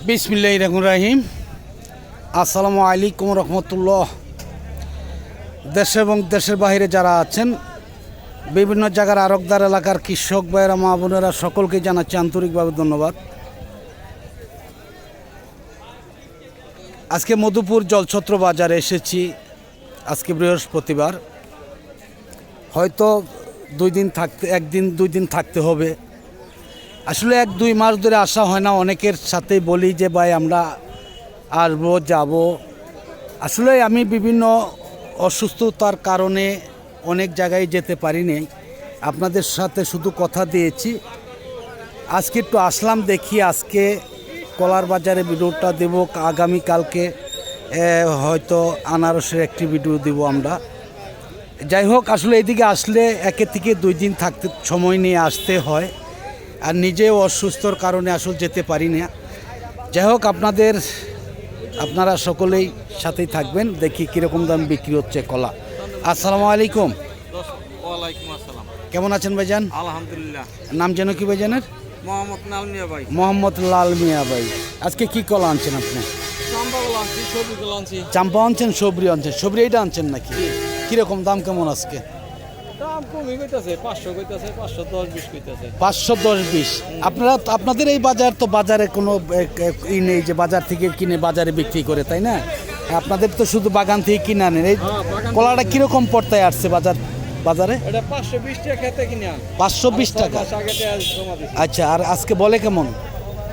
বিসমিল্লাহির রহমানির রহিম। আসসালামু আলাইকুম রহমতুল্লাহ। দেশে এবং দেশের বাইরে যারা আছেন, বিভিন্ন জায়গার আরকদার এলাকার কৃষক ভাইয়েরা, মা বোনেরা, সকলকে জানাচ্ছি আন্তরিকভাবে ধন্যবাদ। আজকে মধুপুর জলছত্র বাজারে এসেছি। আজকে বৃহস্পতিবার, হয়তো একদিন দুই দিন থাকতে হবে। আসলে 1-2 মাস ধরে আসা হয় না। অনেকের সাথেই বলি যে ভাই আমরা আসবো যাব। আসলে আমি বিভিন্ন অসুস্থতার কারণে অনেক জায়গায় যেতে পারিনি। আপনাদের সাথে শুধু কথা দিয়েছি। আজকে একটু আসলাম, দেখি আজকে কলার বাজারে ভিডিওটা দেব। আগামীকালকে হয়তো আনারসের একটি ভিডিও দেব আমরা। যাই হোক, আসলে এদিকে আসলে 1 থেকে 2 দিন থাকতে সময় নিয়ে আসতে হয়, আর নিজেও অসুস্থর কারণে আসলে যেতে পারি না। যাই হোক, আপনারা সকলেই সাথেই থাকবেন। দেখি কীরকম দাম বিক্রি হচ্ছে কলা। আসসালামু আলাইকুম। ওয়ালাইকুম আসসালাম। কেমন আছেন ভাইজান? আলহামদুলিল্লাহ। নাম যেন কি ভাইজানের? মোহাম্মদ লাল মিয়া ভাই। মোহাম্মদ লাল মিয়া ভাই। আজকে কি কলা আনছেন আপনি? চাম্পা কলা আনছি, সবজি কলা আনছি। চাম্পা আনছেন, সবরি আনছেন। সবরি এইটা আনছেন নাকি? কীরকম দাম কেমন আজকে? দাম কমই কইতাছে, 500 কইতাছে, 510-20 কইতাছে। 510-20। আপনাদের এই বাজার তো বাজারে কোনো নেই যে বাজার থেকে কিনে বাজারে বিক্রি করে, তাই না? আপনাদের তো শুধু বাগান থেকে কিনে আনেন। এই কলাটা কীরকম পড়তায় আসছে বাজারে? এটা 520 টাকা খেতে কিনে আন। 520 টাকা। আগে জমা দিছি। আচ্ছা, আর আজকে বলে কেমন?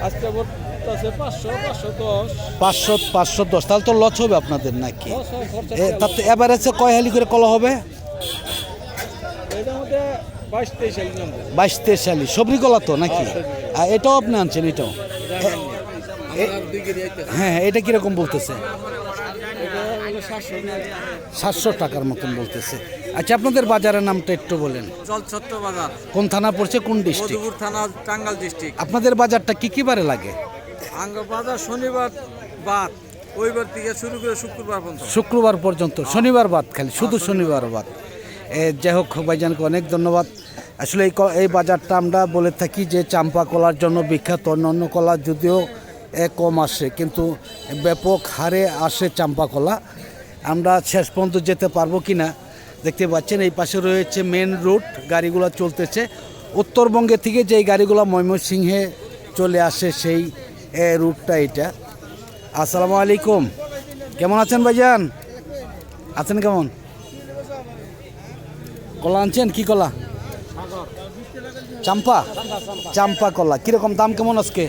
আজকে বলতাছে 500, 510। 510। তাহলে তো লস হবে আপনাদের নাকি? খরচা তাতে এভারেজে কয় হালি করে কলা হবে? এটার মধ্যে 22-23 আলি নাম। 22-23 হালি সবরি কলা তো নাকি? আর এটাও আপনি আনছেন? এটাও? হ্যাঁ, এটা কীরকম বলতেছে? 700 টাকার মতন বলতেছে। আচ্ছা, আপনাদের বাজারের নামটা একটু বলেন। জলছত্র বাজার। কোন থানা পড়ছে, কোন ডিস্ট্রিক্ট? মধুপুর থানা, টাঙ্গাইল ডিস্ট্রিক্ট। আপনাদের বাজারটা কি বারে লাগে? বাজার শনিবার বাদ, ওইবার থেকে শুরু করে শুক্রবার পর্যন্ত। শনিবার বাদ, খালি শুধু শনিবার বাদ। যাই হোক, ভাইজানকে অনেক ধন্যবাদ। আসলে এই বাজারটা আমরা বলে থাকি যে চাম্পা কলার জন্য বিখ্যাত। অন্যান্য কলা যদিও কম আসে, কিন্তু ব্যাপক হারে আসে চাম্পা কলা। আমরা শেষ পর্যন্ত যেতে পারবো কি না দেখতে পাচ্ছেন। এই পাশে রয়েছে মেন রুট, গাড়িগুলো চলতেছে। উত্তরবঙ্গে থেকে যেই গাড়িগুলো ময়মনসিংহে চলে আসে, সেই রুটটা এটা। আসসালামু আলাইকুম। কেমন আছেন ভাইজান? আছেন কেমন? কলা আনছেন? কি কলা? চাম্পা কলা। কিরকম দাম কেমন আজকে?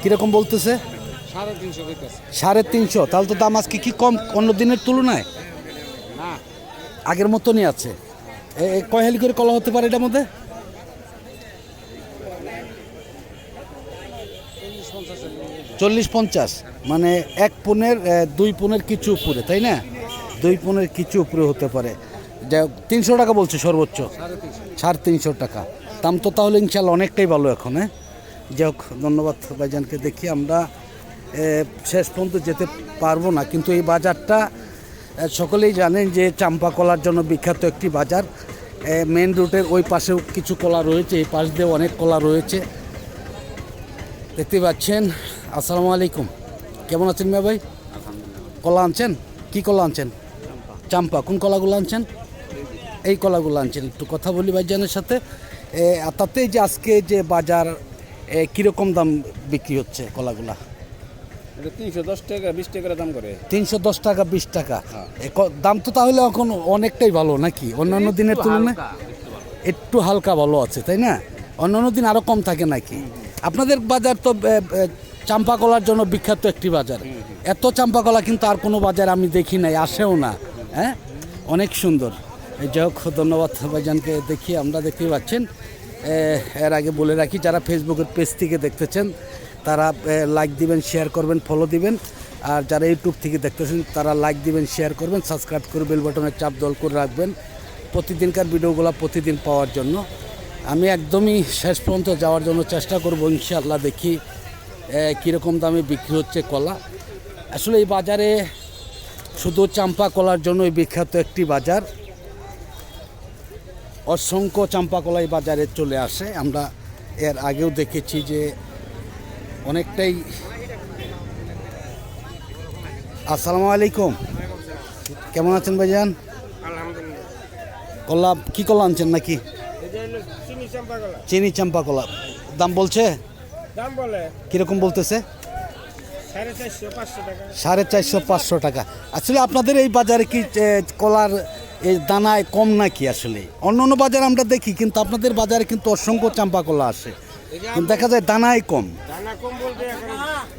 কিরকম বলতেছে? 350। তাহলে তো দাম আজকে কি কম অন্য দিনের তুলনায়? আগের মতনই আছে। কয় হালি করে কলা হতে পারে এটার মধ্যে? 40-50, মানে 1 পুনের 2 পুনের কিছু উপরে, তাই না? 2 পুনের কিছু উপরে হতে পারে। যাই হোক, 300 টাকা বলছে সর্বোচ্চ। 350 টাকা দাম তো তাহলে ইনশাল্লাহ অনেকটাই ভালো এখন। হ্যাঁ, যাই হোক, ধন্যবাদ ভাইজানকে। দেখি আমরা শেষ পর্যন্ত যেতে পারবো না, কিন্তু এই বাজারটা সকলেই জানেন যে চাম্পা কলার জন্য বিখ্যাত একটি বাজার। মেন রুটের ওই পাশেও কিছু কলা রয়েছে, এই পাশ দিয়েও অনেক কলা রয়েছে, দেখতে পাচ্ছেন। আসসালামু আলাইকুম। কেমন আছেন মিয়া ভাই? কলা আনছেন? কি কলা আনছেন? চাম্পা। কোন কলাগুলো আনছেন? এই কলাগুলো আনছেন। একটু কথা বলি ভাইজানের সাথে। তাতে যে আজকে যে বাজার কীরকম দাম বিক্রি হচ্ছে কলাগুলা? 310 টাকা 20 টাকা দাম করে। 310 টাকা 20 টাকা। দাম তো তাহলে এখন অনেকটাই ভালো নাকি? অন্যান্য দিনের তুলনায় একটু হালকা ভালো আছে, তাই না? অন্যান্য দিন আরও কম থাকে নাকি? আপনাদের বাজার তো চাম্পা কলার জন্য বিখ্যাত একটি বাজার। এত চাম্পা কলা কিন্তু আর কোনো বাজার আমি দেখি নাই, আসেও না। হ্যাঁ, অনেক সুন্দর। যাই হোক, ধন্যবাদ ভাইজানকে। দেখি আমরা দেখতে পাচ্ছেন। এর আগে বলে রাখি, যারা ফেসবুকের পেজ থেকে দেখতেছেন তারা লাইক দিবেন, শেয়ার করবেন, ফলো দিবেন। আর যারা ইউটিউব থেকে দেখতেছেন তারা লাইক দিবেন, শেয়ার করবেন, সাবস্ক্রাইব করে বেল বাটনের চাপ দল করে রাখবেন প্রতিদিনকার ভিডিওগুলো প্রতিদিন পাওয়ার জন্য। আমি একদমই শেষ পর্যন্ত যাওয়ার জন্য চেষ্টা করব ইনশাআল্লাহ। দেখি কীরকম দামে বিক্রি হচ্ছে কলা। আসলে এই বাজারে শুধু চাম্পা কলার জন্যই বিখ্যাত একটি বাজার। অসংখ্য চাম্পা কলা এই বাজারে চলে আসে। আমরা এর আগেও দেখেছি যে অনেকটাই। আসসালামু আলাইকুম, কেমন আছেন ভাইজান? আলহামদুলিল্লাহ। কলা কি কলা আনছেন নাকি? এটা হলো চিনি চাম্পা কলা। চিনি চাম্পা কলা দাম বলছে দাম বলে কিরকম বলতেছে? 450-500 টাকা। 450-500 টাকা। আসলে আপনাদের এই বাজারে কি কলার এই দানায় কম নাকি? আসলে অন্য অন্য বাজারে আমরা দেখি, কিন্তু আপনাদের বাজারে কিন্তু অসংখ্য চাম্পা কলা আসে, কিন্তু দেখা যায় দানায় কম। দানা কম বলতে এখন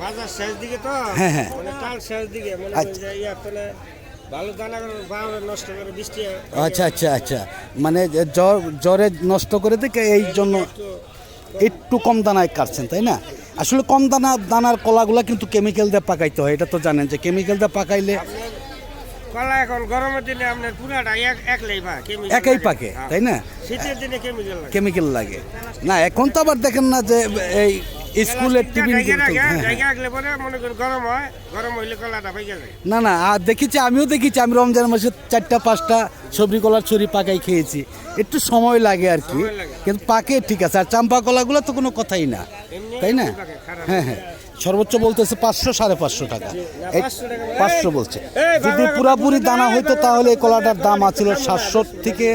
বাজার শেষ দিকে তো, হ্যাঁ, হ্যাঁ। মানে কাল শেষ দিকে মনে আচ্ছা। করেন যে ইয়ার তলে ভালো দানা বাংলা নষ্ট করে বৃষ্টি হয়। আচ্ছা আচ্ছা আচ্ছা, মানে জ্বরে নষ্ট করে দেখে এই জন্য একটু কম দানায় কাটছেন, তাই না? আসলে কম দানার কলাগুলা কিন্তু কেমিক্যাল দিয়ে পাকাইতে হয়, এটা তো জানেন যে কেমিক্যাল দিয়ে পাকাইলে আপনার কলা এখন গরমের দিনে আপনার পুরাটা একলাই পা একাই পাকে, তাই না? শীতের দিনে কেমিক্যাল লাগে। কেমিক্যাল লাগে না। এখন তো আবার দেখেন না যে এই স্কুলের টিফিন রাখলে পরে মনে করেন গরম হয়, গরম হইলে কলাটা পাইকে যায়। না না, আর দেখেছি, আমিও দেখেছি, আমি রমজান মাসে 4টা-5টা সবজি কলার ছড়ি পাকাই খেয়েছি। একটু সময় লাগে আর কি, সময় লাগে। কিন্তু পাকে ঠিক আছে। আর চাম্পা কলাগুলো তো কোনো কথাই না, এমনি তাই না? পাকে, খারাপ হ্যাঁ হ্যাঁ, সর্বোচ্চ বলতেছে 500-550 টাকা। এই 500 টাকা। 500 বলছে। এই যদি বাংলা পুরাপুরি কথা দানা বলতে হইতো তাহলে এই কলাটার দাম আছিল 700 থেকে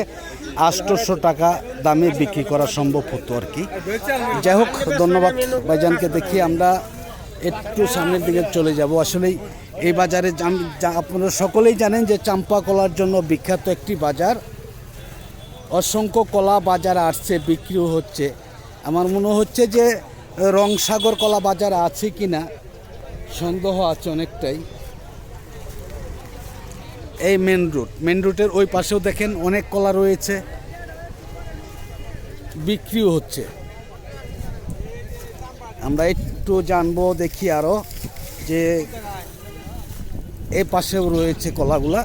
800 টাকা দামে বিক্রি করা সম্ভব হতো আর কি। যাই হোক, ধন্যবাদ ভাইজানকে। দেখি আমরা একটু সামনের দিকে চলে যাব। আসলেই এই বাজারে আপনারা সকলেই জানেন যে চাম্পা কলার জন্য বিখ্যাত একটি বাজার। অসংখ্য কলা বাজারে আসছে, বিক্রিও হচ্ছে। আমার মনে হচ্ছে যে রংসাগর কলা বাজার আছে কি না সন্দেহ আছে অনেকটাই। এই মেন রুটের ওই পাশেও দেখেন অনেক কলা রয়েছে, বিক্রিও হচ্ছে। আমরা একটু জানবো, দেখি আরও যে এই পাশেও রয়েছে কলাগুলা।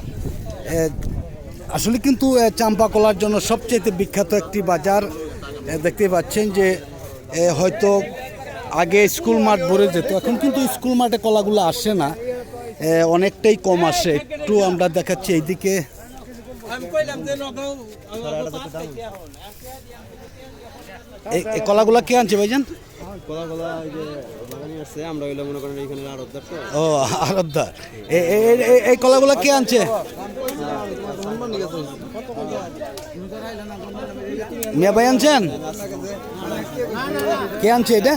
আসলে কিন্তু চাম্পা কলার জন্য সবচেয়ে বিখ্যাত একটি বাজার। দেখতে পাচ্ছেন যে হয়তো আগে স্কুল মাঠ ভরে যেত, এখন কিন্তু স্কুল মাঠে কলাগুলো আসে না, অনেকটাই কম আসে। একটু আমরা দেখাচ্ছি এইদিকে। এই কলাগুলা কে আনছে ভাইজান? আমরা হইলে মনে করেন এখানে আড়তদার তো। ও, আরবদার। এই কলাগুলা কে আনছে? মিয়া ভাই আনছেন? কে আনছে এটা?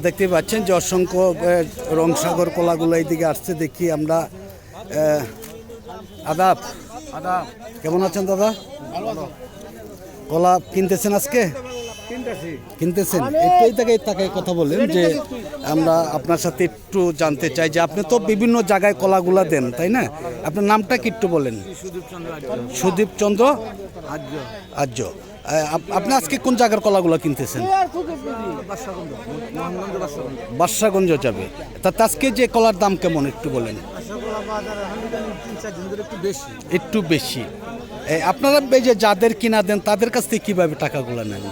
দেখতে পাচ্ছেন যে অসংখ্য রংসাগর কলাগুলো এইদিকে আসছে। দেখি আমরা। আদাব, কেমন আছেন দাদা? কলা কিনতেছেন আজকে? কিনতেছেন? একটু এই তাকে কথা বলেন যে আমরা আপনার সাথে একটু জানতে চাই যে আপনি তো বিভিন্ন জায়গায় কলাগুলা দেন, তাই না? আপনার নামটা কি একটু বলেন? সুদীপ চন্দ্র আর্য। আপনি আজকে কোন জায়গার কলাগুলা কিনতেছেন? বাদশাগঞ্জ যাবে। তা আজকে যে কলার দাম কেমন একটু বলেন? একটু বেশি। আপনারা এই যে যাদের কিনা দেন তাদের কাছ থেকে কিভাবে টাকাগুলো নেন?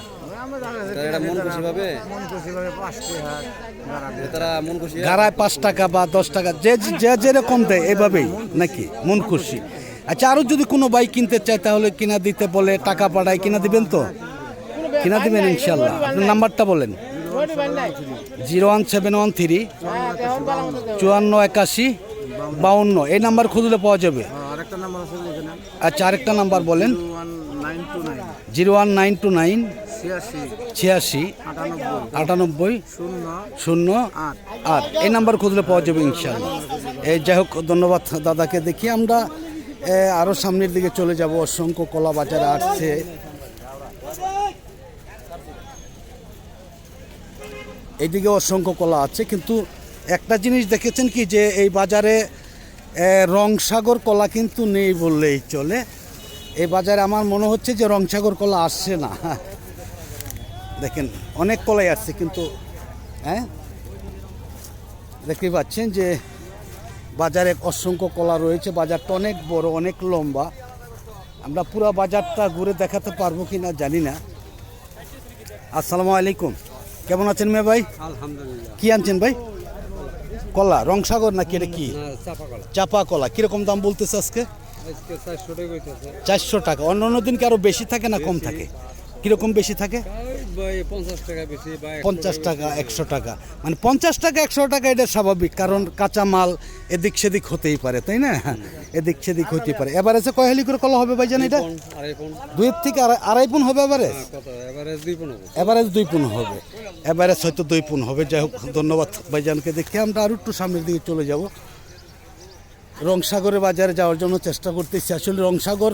গাড়ায় 5 টাকা বা 10 টাকা যে যেরকম দেয় এভাবেই নাকি মন খুশি? আচ্ছা, আরও যদি কোনো বাইক কিনতে চায় তাহলে কিনা দিতে বলে টাকা পাঠায়, কিনা দিবেন তো? কিনা দিবেন ইনশাল্লাহ। আপনার নাম্বারটা বলেন। 01713 5481 52। এই নাম্বার খুঁজলে পাওয়া যাবে। আচ্ছা, আরেকটা নাম্বার বলেন। 01929 86 98 08। এই নাম্বার খুঁজলে পাওয়া যাবে ইনশাল্লাহ। যাই হোক, ধন্যবাদ দাদাকে। দেখি আমরা আরও সামনের দিকে চলে যাব। অসংখ্য কলা বাজারে আসছে। এইদিকে অসংখ্য কলা আছে, কিন্তু একটা জিনিস দেখেছেন কি যে এই বাজারে রংসাগর কলা কিন্তু নেই বললেই চলে। এই বাজারে আমার মনে হচ্ছে যে রংসাগর কলা আসছে না। দেখেন অনেক কলাই আসছে, কিন্তু দেখতে পাচ্ছেন যে বাজারে অসংখ্য কলা রয়েছে। বাজারটা অনেক বড়, অনেক লম্বা। আমরা পুরো বাজারটা ঘুরে দেখাতে পারবো কি না জানি না। আসসালামু আলাইকুম, কেমন আছেন মেয়ে ভাই? আলহামদুলিল্লাহ। কি আনছেন ভাই? কলা রংসাগর নাকি? এটা কি? চাপা কলা। কিরকম দাম বলতেছে আজকে? 400 টাকা। অন্য দিন কি আরো বেশি থাকে না কম থাকে? কীরকম বেশি থাকে? ওই 50 টাকা বেশি বা 50 টাকা 100 টাকা, মানে 50 টাকা 100 টাকা এটা স্বাভাবিক, কারণ কাঁচা মাল এদিক সেদিক হতেই পারে, তাই না? এদিক সেদিক হতেই পারে। এবারে কয় হালি করে কলা হবে ভাইজান এটা? 2.5 পন। 2 থেকে আড়াই পুন হবে এবারেজ? কত এভারেজ 2 পন হবে। এভারেজ 2 পুন হবে, এভারেজ হয়তো 2 পুন হবে। যাই হোক, ধন্যবাদ ভাইজানকে। দেখে আমরা আরও একটু সামনের দিকে চলে যাব। রংসাগরের বাজারে যাওয়ার জন্য চেষ্টা করতেছি। আসলে রংসাগর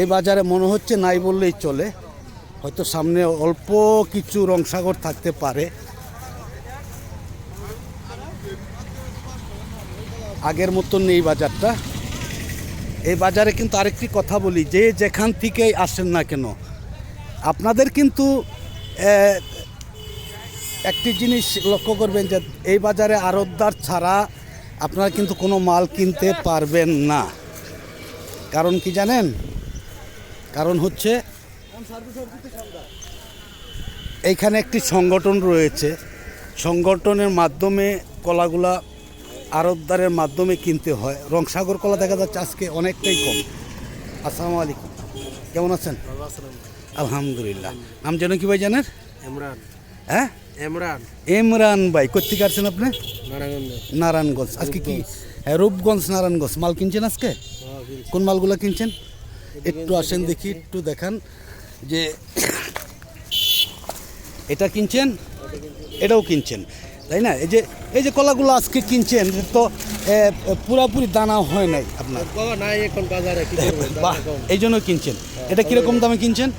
এই বাজারে মনে হচ্ছে নাই বললেই চলে, হয়তো সামনে অল্প কিছু রংসাগর থাকতে পারে। আগের মতন নেই বাজারটা। এই বাজারে কিন্তু আরেকটি কথা বলি, যে যেখান থেকেই আসেন না কেন, আপনাদের কিন্তু একটি জিনিস লক্ষ্য করবেন যে এই বাজারে আড়তদার ছাড়া আপনারা কিন্তু কোনো মাল কিনতে পারবেন না। কারণ কি জানেন? কারণ হচ্ছে এইখানে একটি সংগঠন রয়েছে, সংগঠনের মাধ্যমে কলাগুলা আড়তদারের মাধ্যমে কিনতে হয়। রংসাগর কলা দেখা যাচ্ছে আজকে অনেকটাই কম। আসসালামু আলাইকুম, কেমন আছেন? আলহামদুলিল্লাহ। নাম যেন কি ভাই জানেন? ইমরান। হ্যাঁ, ইমরান। ইমরান ভাই। কোথেকে আসছেন আপনি? নারায়ণগঞ্জ। নারায়ণগঞ্জ। আজকে কি রূপগঞ্জ নারায়ণগঞ্জ মাল কিনছেন আজকে? কোন মালগুলো কিনছেন একটু আসেন দেখি, একটু দেখান যে এটা কিনছেন, এটাও কিনছেন, তাই না? এই যে কলাগুলো আজকে কিনছেন তো পুরাপুরি দানা হয় নাই আপনার? বাবা নাই এখন বাজারে, কি করবেন? বাহ, এই জন্য কিনছেন। এটা কিরকম দামে কিনছেন?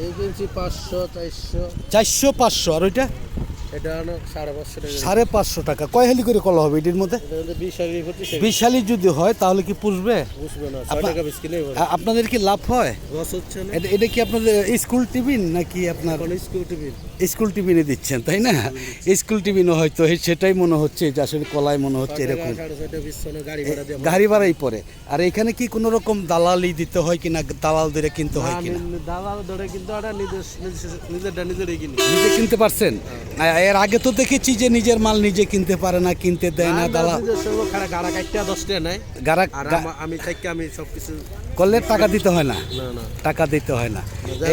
এই কিনছি 500 400। 400 500। আর ওইটা এটা হলো 550 টাকা। 550 টাকা। কয় হালি করে কলা হবে এটির মধ্যে? এটা হলো 20 হালি 25 20 হালি যদি হয় তাহলে কি পুষবে? বুঝবে না, 6 টাকা বেশি কিনে হবে। আপনাদের কি লাভ হয়? লস হচ্ছে না। এটা কি আপনাদের স্কুল টিফিন নাকি আপনার? কোন স্কুল টিভি? স্কুল টিফিনে দিচ্ছেন, তাই না? স্কুল টিফিনও হয়তো সেটাই মনে হচ্ছে যে আসলে কলাই মনে হচ্ছে এরকম 6.5 পিছনে গাড়ি ভাড়া দিয়ে। গাড়ি ভাড়াই পড়ে। আর এখানে কি কোনো রকম দালালি দিতে হয় কিনা, দালাল ধরে কিনতে হয় কিনা? দালাল ধরে কিন্তু ওটা নিজেরই কিনি। নিজে কিনতে পারছেন? এর আগে তো দেখেছি যে নিজের মাল নিজে কিনতে পারে না, কিনতে দেয় না দালাল। গাড়া কাটটা 10 টাকা নাই। গাড়া আর আমি আমি সবকিছু করলে টাকা দিতে হয় না? না না টাকা দিতে হয় না।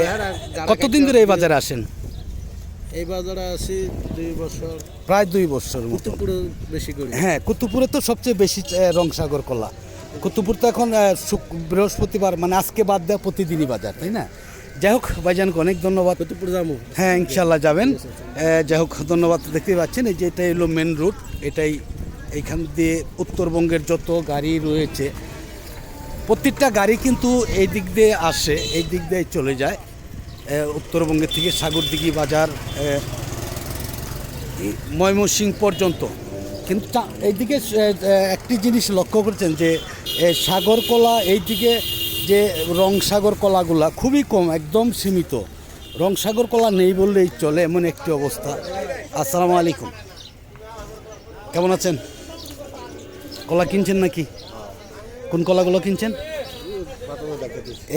গাড়া কতদিন ধরে এই বাজারে আসেন? এই বাজারে আসি 2 বছর। প্রায় 2 বছর মতো। পুরো বেশি করি। হ্যাঁ, কুতুবপুরে তো সবচেয়ে বেশি রংসাগর কলা। কুতুবপুর তো এখন বৃহস্পতিবার, মানে আজকে বাদ দেওয়া প্রতিদিনই বাজার, তাই না? যাই হোক ভাইজানকে অনেক ধন্যবাদ। কুতুবপুর যাবো। হ্যাঁ, ইনশাল্লাহ যাবেন। যাই হোক, ধন্যবাদ। দেখতে পাচ্ছেন এই যে এটাই হলো মেন রুট। এটাই এইখান দিয়ে উত্তরবঙ্গের যত গাড়ি রয়েছে প্রত্যেকটা গাড়ি কিন্তু এই দিক দিয়ে আসে, এই দিক দিয়ে চলে যায় উত্তরবঙ্গের থেকে সাগরদিঘি বাজার, ময়মনসিংহ পর্যন্ত। কিন্তু এইদিকে একটি জিনিস লক্ষ্য করছেন যে সাগর কলা এইদিকে যে রংসাগর কলাগুলা খুবই কম, একদম সীমিত। রংসাগর কলা নেই বললেই চলে, এমন একটি অবস্থা। আসসালামু আলাইকুম, কেমন আছেন? কলা কিনছেন নাকি? কোন কলাগুলো কিনছেন?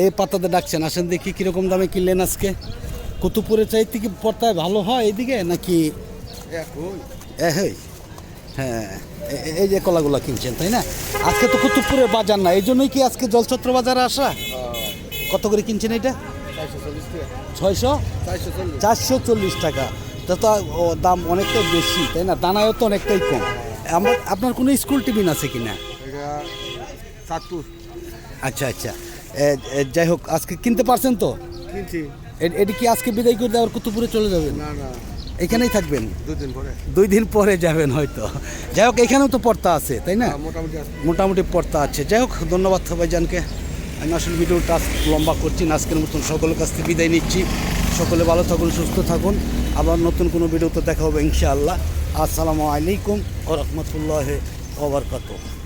এই পাতাতে ডাকছেন। আসেন দেখি কীরকম দামে কিনলেন আজকে। কুতুবপুরের চাইতে কি পর্তায় ভালো হয় এইদিকে নাকি? হ্যাঁ, এই যে কলাগুলো কিনছেন, তাই না? আজকে তো কুতুবপুরের বাজার না, এই জন্যই কি আজকে জলছত্র বাজারে আসা? কত করে কিনছেন এটা? 440 টাকা। তা তো দাম অনেকটাই বেশি, তাই না? দানায়ও তো অনেকটাই কম। আপনার কোনো স্কুল টিফিন আছে কি না? আচ্ছা আচ্ছা, যাই হোক, আজকে কিনতে পারছেন তো? এটি কি আজকে বিদায় করে দেওয়ার কুতুবপুরে চলে যাবেন? না না, এখানেই থাকবেন? 2 দিন 2 দিন পরে যাবেন হয়তো। যাই হোক, এখানেও তো পর্তা আছে, তাই না? মোটামুটি পর্তা আছে। যাই হোক, ধন্যবাদ ভাইজানকে। আমি আসলে ভিডিওটা লম্বা করছি না, আজকের মতন সকলের কাছ থেকে বিদায় নিচ্ছি। সকলে ভালো থাকুন, সুস্থ থাকুন। আবার নতুন কোনো ভিডিওতে দেখা হবে ইনশাআল্লাহ। আসসালামু আলাইকুম ওয়া রাহমাতুল্লাহি ওয়া বারাকাতুহু।